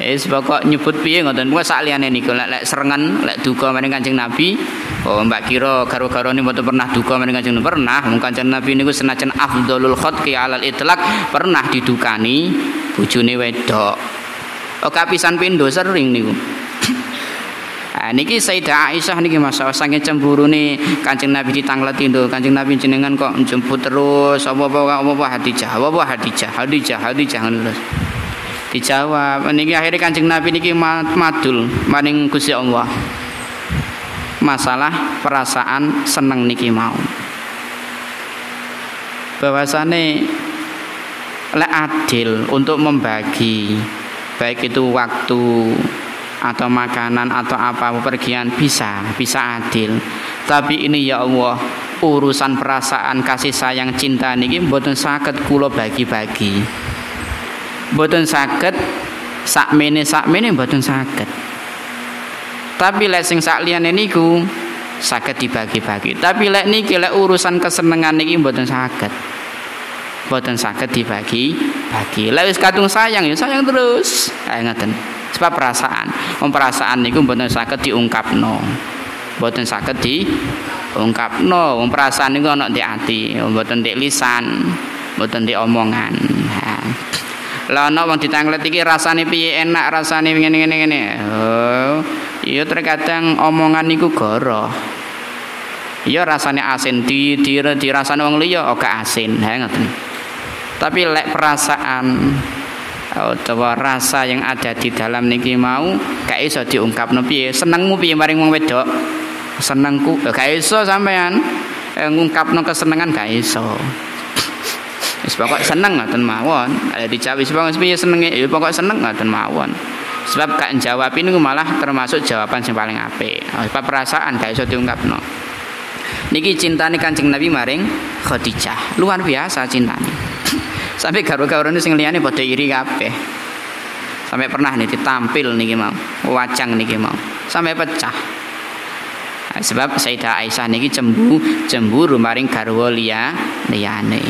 Pokok nyebut piye ngoten kuwi sak liyane niku lek serengan lek duka maring Kanjeng Nabi. Oh mbak kira karo-karone mboten pernah duka maring Kanjeng Nabi. Pernah Kanjeng Nabi niku senajan afdhalul khalqi alal itlaq pernah didukani bojone wedok. Oh kapisan pindho sering niku. Niki Sayyidah Aisyah niki masalah sange cemburune Kanjeng Nabi ditangleti lho. Kanjeng Nabi jenengan kok jemput terus apa Hadijah ngono lho. Dijawab niki akhirnya Kanjeng Nabi niki madul maring Gusti Allah. Masalah perasaan seneng niki mau. Bahwasane lek adil untuk membagi baik itu waktu atau makanan atau apa pepergian bisa adil. Tapi ini ya Allah urusan perasaan kasih sayang cinta niki mboten saged kula bagi-bagi. Mboten saged sakmene mboten saged. Tapi lek sing sak liyane niku saged dibagi-bagi. Tapi lek niki lek urusan kesenengan niki mboten saged. Mboten saged dibagi-bagi. Lek wis kadung sayang ya sayang terus. Kayak ngoten. Sebab perasaan niku mboten saged diungkapno. Mboten saged diungkapno. Wong perasaan niku ana ndek ati, mboten ndek lisan, mboten ndek omongan. Lah ana wong ditanglet iki rasane piye enak, rasane ngene. Oh, iya terkadang omongan niku goroh. Iya rasane asin dirasane wong liya ora asin, ha ngoten. Tapi lek perasaan atau rasa yang ada di dalam niki mau gak iso diungkapno piye. Senengmu piye maring wong wedok? Senengku gak iso sampean. ngungkapno kesenengan gak iso. Wis pokok seneng ngoten mawon. Dijawi sepang piye senenge ya pokok seneng ngoten mawon. Sebab gak njawab niku malah termasuk jawaban sing paling apik. Sebab perasaan gak iso diungkapno. Niki cintane Kanjeng Nabi maring Khadijah. Luar biasa cintane. Sampai karo-karone sing liyane padha iri kabeh. Sampai pernah nih ditampil niki mau, wajang niki mau. Sampai pecah. Sebab Sayyidah Aisyah niki cemburu maring garwa liyane.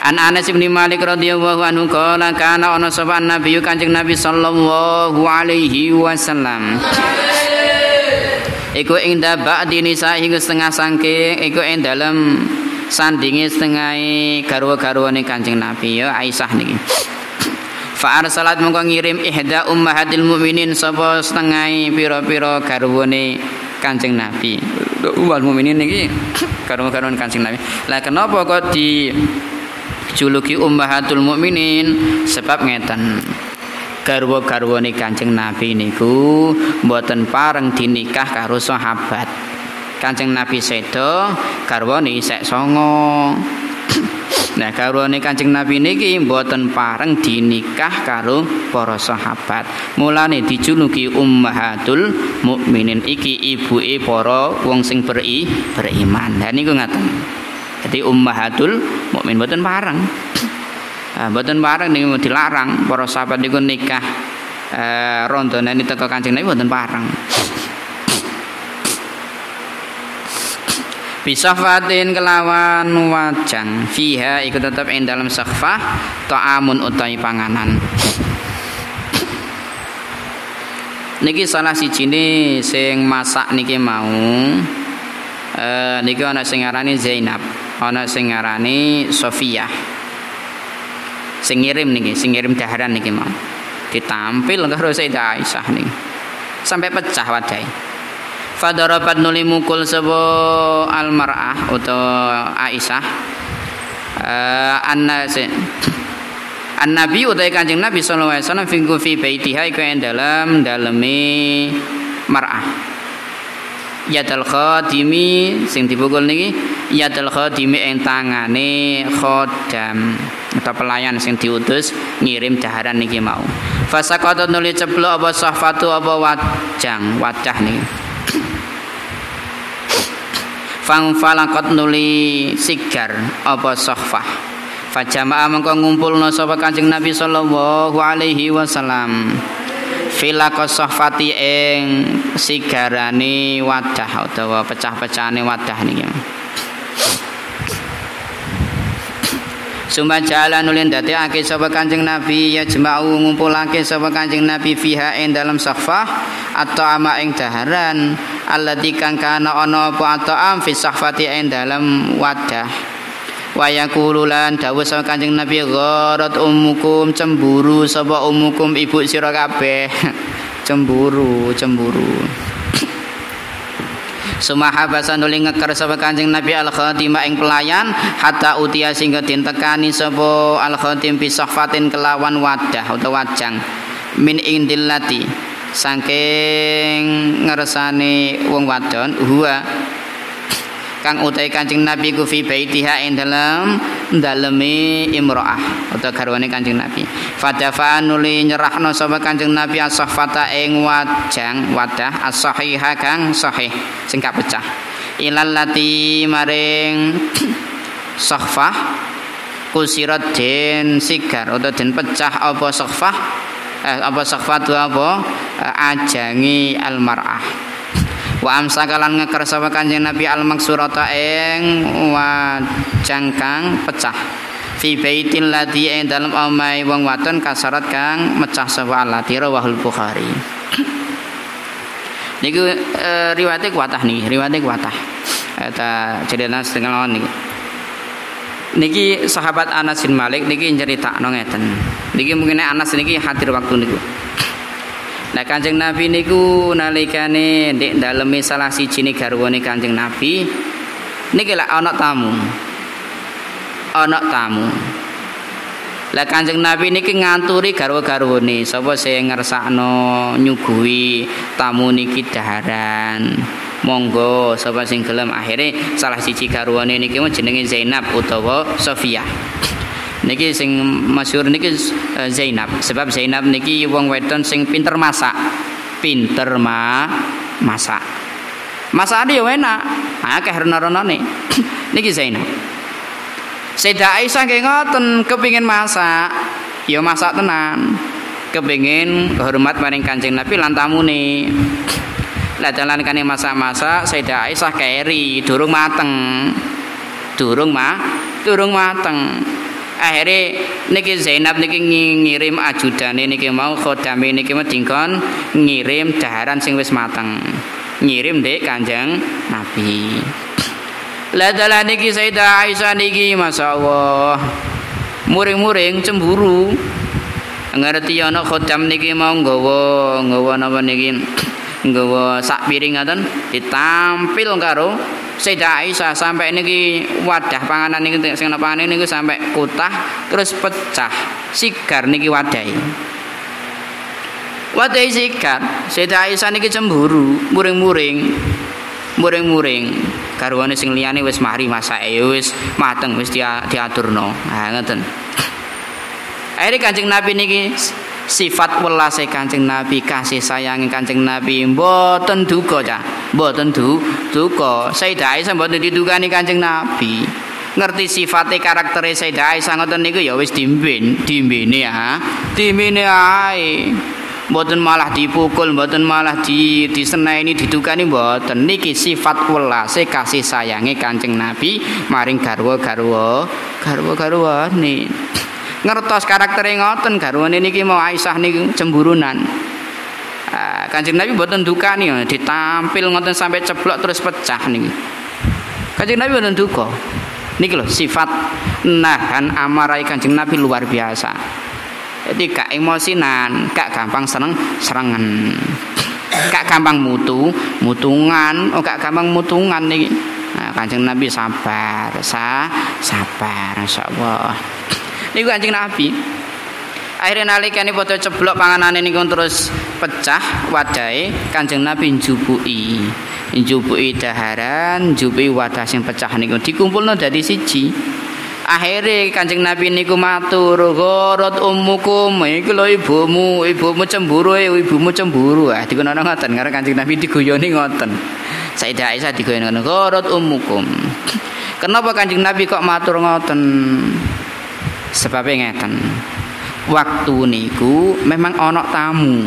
An Anas bin Malik radhiyallahu anhu qala kana ana sapa Nabi Kanjeng Nabi sallallahu alaihi wasallam. Iku ing ba'di nisa iku setengah saking iku ing dalem sandinge setengah garwa-garwane Kanjeng Nabi ya Aisyah niki. Fa arsalat mongko ngirim ihda ummahatil mukminin sapa setengah pira-pira garwane Kanjeng Nabi. Ummul mukminin niki garwa-garwane Kanjeng Nabi. Lah kenapa kok dijuluki ummahatul mukminin? Sebab ngeten. Garwa-garwane Kanjeng Nabi niku mboten pareng dinikah karo sahabat. Kanjeng Nabi sedo, garwane isek 9. Nah, garwane Kanjeng Nabi niki mboten pareng dinikah karo para sahabat. Mulane dijuluki ummahatul mukminin, iki ibuke para wong sing beriman. Lah niku ngaten. Dadi ummahatul mukmin mboten pareng. Mboten pareng niku dilarang para sahabat niku nikah rondonane teko Kanjeng Nabi mboten pareng. Bisafatin kelawan wajang fiha iku tetep ing dalam sakhfah ta'amun utawi panganan. Niki salah sijine sing masak niki mau niki ana sing ngarani Zainab, ana sing ngarani Sofiyah. Sing ngirim daharan niki mau ditampil karo Sayyidah Aisyah niki. Sampai pecah wadai. Fadarabat nuli mukul sapa almar'ah utawa Aisyah An-Nabi utawi Kanjeng Nabi sallallahu alaihi wasallam fi baitiha iku ing daleme mar'ah. Yadal khadimi sing dipukul niki yadal khadimi ing tangane khodam atau pelayan sing diutus ngirim daharan niki mau. Fasaqata nuli ceblok apa sahfatu apa wadah niki. Fang falakot nuli sigar apa sahfah. Fajama'a mengko ngumpulna sapa Kanjeng Nabi sallallahu alaihi wasallam. Filaqas sahfati ing sigarane wadah utawa pecah-pecahane wadah niki. Summa jalan nuli ndadekake sapa Kanjeng Nabi ya jema'u ngumpulake sapa Kanjeng Nabi fiha ing dalam sahfah atau ama ing daharan allati kang kana ana apa ata'am fi sahfati ing dalam wadah. Wa yaqulu lan dawuh sapa Kanjeng Nabi gharat ummukum cemburu sapa ummukum ibu sira kabeh. cemburu Sumahabasan nuli ngeker sapa Kanjeng Nabi al-khatimah ing pelayan hatta utia sehingga dintekani sapa al-khatim bi sahfatin kelawan wadah utawa wajang min indillati saking ngersane wong wadon huwa kang utai Kanjeng Nabi ku fi baitiha ing daleme imro'ah utawa garwane Kanjeng Nabi. Fadafa nuli nyerahno sapa Kanjeng Nabi as-sahfata ing wajang wadah as-sahiha kang sahih sing kapecah. Ilal lati maring sahfah kusirat den sigar utawa den pecah apa sahfah apa sahfatu apa ajangi al-mar'ah. Wa amsakalan ngeker sapa Kanjeng Nabi al-maksurata ing wajang kang pecah fi baitil ladzi ing dalem omahe wong wadon kasarat kang mecah sapa alati rawahul Bukhari. Niku riwayate kuatah niki, riwayate kuatah. Eta cerita setengah lawan niki. Niki sahabat Anas bin Malik niki nyeritakno ngeten. Niki mungkin Anas niki hadir waktu niku. Nah Kanjeng Nabi niku nalikane ndek daleme salah sijine garwane Kanjeng Nabi niki lak ana tamu. Ana tamu. Lah Kanjeng Nabi niki nganturi garwa-garwane sapa sing ngersakno nyuguhi tamu niki daharan. monggo sapa sing gelem. Akhire salah siji garwane niki jenenge Zainab utawa Sofia. Niki sing masyhur niki Zainab, sebab Zainab niki wong wedon sing pinter masak. Pinter masak. Masakane yo enak. Akeh rena-renane. Niki Zainab. Sayyidah Aisyah nggih ngoten kepingin masak, ya masak tenan. Kepingin hormat maring Kanjeng Nabi lan tamune. Lah dalan kene masak-masak Sayyidah Aisyah keri durung mateng. Durung mateng. Akhire niki Zainab niki ngirim ajudane niki mau khodame niki dingkon ngirim daharan sing wis mateng. Ngirim ndek Kanjeng Nabi. Lah dalan niki Sayyidah Aisyah niki masyaallah muring-muring cemburu. Ngerti ana khodam niki mau nggawa napa niki nggawa sak piring ngoten ditampil karo Sayyidah Aisyah sampai niki wadah panganan niki sing panganan niku sampai kutah terus pecah sigar niki wadahe sigar. Sayyidah Aisyah niki cemburu muring-muring garwane sing liyane wis mari masake wis mateng wis diaturno. Ha ngoten. Akhirnya Kanjeng Nabi niki sifat welase Kanjeng Nabi, kasih sayangi Kanjeng Nabi mboten duka cah, mboten duka. Sayyidah Aisyah mboten didukani Kanjeng Nabi. Ngerti sifate karaktere Sayyidah Aisyah ngoten niku ya wis dimbene ae. Mboten malah dipukul, mboten malah diseneni, didukani mboten. Niki sifat welase kasih sayangi Kanjeng Nabi maring garwa-garwane. Ngertos karaktere ngoten garwane niki mau Aisyah niki cemburunan. Kanjeng Nabi mboten dukani ditampil ngoten sampai ceblok terus pecah niki. Kanjeng Nabi mboten duka. Niki lho sifat nahan amarah Kanjeng Nabi luar biasa. Jadi gak emosinan, gak gampang serengen. Gak gampang mutungan, gak gampang mutungan niki. Kanjeng Nabi sabar, insyaallah. Niku Kanjeng Nabi. Akhirnya nalikane padha ceblok panganane niku terus pecah wadahe, Kanjeng Nabi njupuki daharan, njupuki wadah sing pecah niku dikumpulno dadi siji. Akhirnya Kanjeng Nabi niku matur, "Gharat ummukum, iki lho ibumu cemburu, ibumu cemburu." Dikono ngoten karo Kanjeng Nabi diguyoni ngoten. Sayyidah Aisyah diguyoni ngoten, "Gharat ummukum." Kenapa Kanjeng Nabi kok matur ngoten? Sebabnya ngeten. Waktu niku memang ana tamu.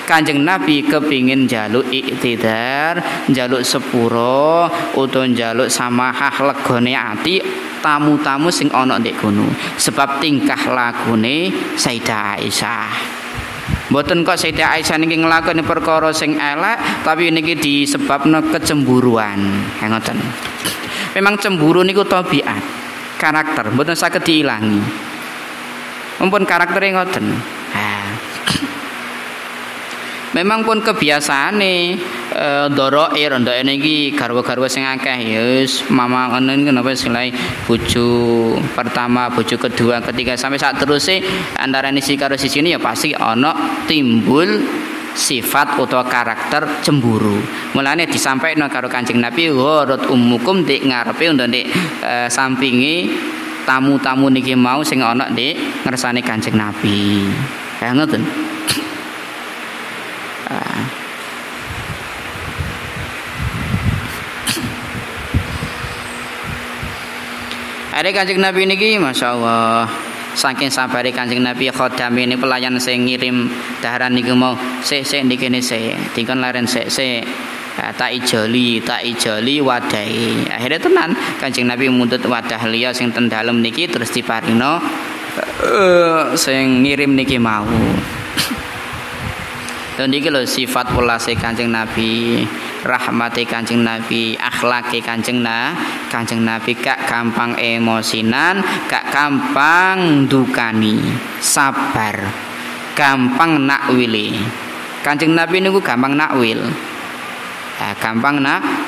Kanjeng Nabi kepingin njaluk iktidar, njaluk sepuro, utawa njaluk samahah legone ati tamu-tamu sing ana ndek kono. Sebab tingkah lakune Sayyidah Aisyah. Mboten kok Sayyidah Aisyah niki nglakoni perkara sing elek, tapi niki disebabna kecemburuan. Ngoten. Memang cemburu niku tabiat, karakter, mboten saged diilangi. Mumpun karaktere ngoten. Memang pun kebiasaane ndoroke ndake niki garwa-garwa sing akeh ya wis mama ngono napa selae bojo pertama, bojo kedua, ketiga sampai sak teruse antarane si karo siji ya pasti ana timbul sifat utawa karakter cemburu. Mulane disampaikno karo Kanjeng Nabi, "Gharat ummukum" ndek ngarepe ndek sampinge tamu-tamu niki mau sing ana ndek ngersane Kanjeng Nabi. Ya ngoten. Ada Kanjeng Nabi niki masyaallah saking sabare Kanjeng Nabi khodame ini pelayan sing ngirim daharan niku mau sik niki kene sik dikon laren sik tak ijoli wadahe. Akhirnya tenan Kanjeng Nabi mundut wadah liya sing ten dalem niki terus diparingno sing ngirim niki mau. Dan iki lho sifat welase Kanjeng Nabi, rahmate Kanjeng Nabi, akhlake Kanjeng Nabi gak gampang emosinan, gak gampang dukani, sabar, gampang nakwili. Kanjeng Nabi niku gampang nakwil. Gampang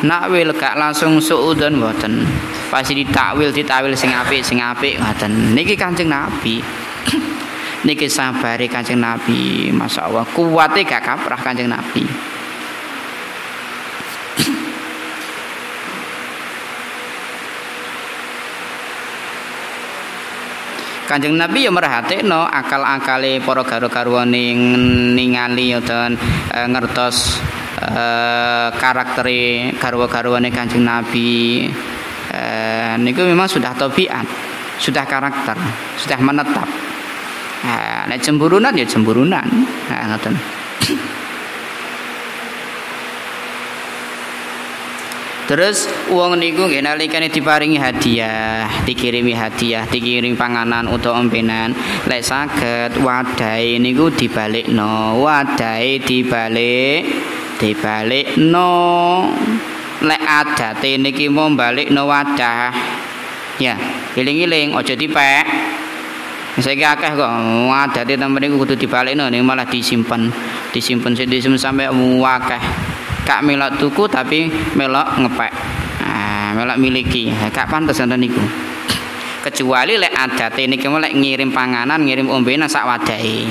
nakwil gak langsung suudzon mboten. Pasti ditakwil sing apik ngoten. Niki Kanjeng Nabi. niki sabare Kanjeng Nabi, masyaallah kuwate gak kaprah Kanjeng Nabi. Kanjeng Nabi ya merhatekno akal-akale para garwa-garwane ningali dan ngertos karaktere garwa-garwane Kanjeng Nabi. Niku memang sudah tabiat, sudah karakter, sudah menetap. Nek cemburunan ya cemburunan. Ngoten. Terus wong niku nggih nalikane diparingi hadiah, dikirimi hadiah, dikirim panganan utawa ombenan, lek saged wadahe niku dibalikno, wadahe dibalikno. Lek adate niki mau balikno wadah. Ya, iling-iling aja dipek. Saiki akeh kok adate temen niku kudu dibalikno ning malah disimpen sampai akeh. Kak melok tuku tapi melok ngepek. Melok miliki. Kak pantes ngoten niku. Kecuali lek adate niki lek ngirim panganan, ngirim ombenan sak wadahe.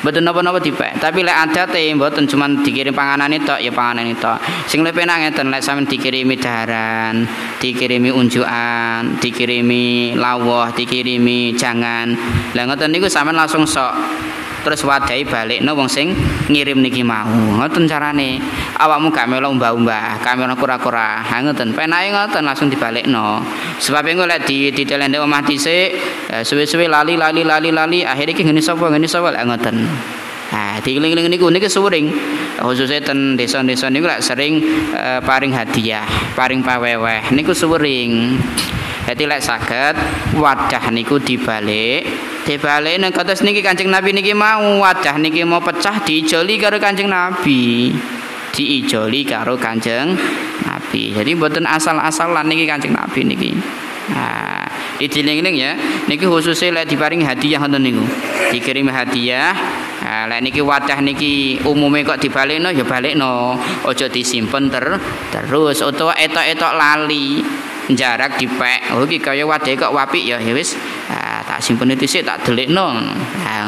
Mboten napa-napa dipek. Tapi lek adate mboten cuman dikirim panganan tok ya panganan tok. Sing luwih penak ngeten lek sampeyan dikirimi daharan, dikirimi unjukan, dikirimi lawuh, dikirimi jangan. Lah ngoten niku sampeyan langsung sok terus wadahi balikno wong sing ngirim niki mau. Ngoten carane. Awakmu gak melok umbah-umbah, gak melok kura-kura. Ha ngoten. Penake ngoten langsung dibalikno. Sebab engko lek ditelende omah dhisik, suwe-suwe lali akhire iki ngene sapa lek ngoten. Dieling-eling niku suwering. Khususnya ten desa-desa niku lek sering paring hadiah, paring paweweh niku suwering. Dadi lek saged wadah niku dibalik nek kados niki Kanjeng Nabi niki mau wadah niki mau pecah diijoli karo Kanjeng Nabi. Diijoli karo Kanjeng Nabi. Jadi mboten asal-asalan niki Kanjeng Nabi niki. Didiling-iling ya. Niki khususnya lek diparing hadiah ngoten niku. Dikirim hadiah. Lek niki wadah niki umume kok dibalikno ya balikno. Aja disimpen terus utawa etok-etok lali. Jarak dipek. Oh iki kaya wadahe kok apik ya wis. Tak simpen dhisik tak delikno.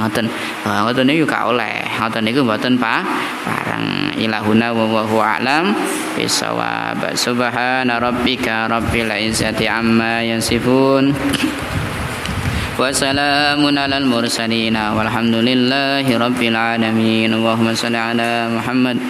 Ngoten. Ngoten niku gak oleh. Ngoten niku mboten parang ilahuna wallahu a'lam bisawab. Subhana rabbika rabbil izzati amma yasifun. Wassalamun alal mursalin walhamdulillahi rabbil alamin. Allahumma shalli ala Muhammad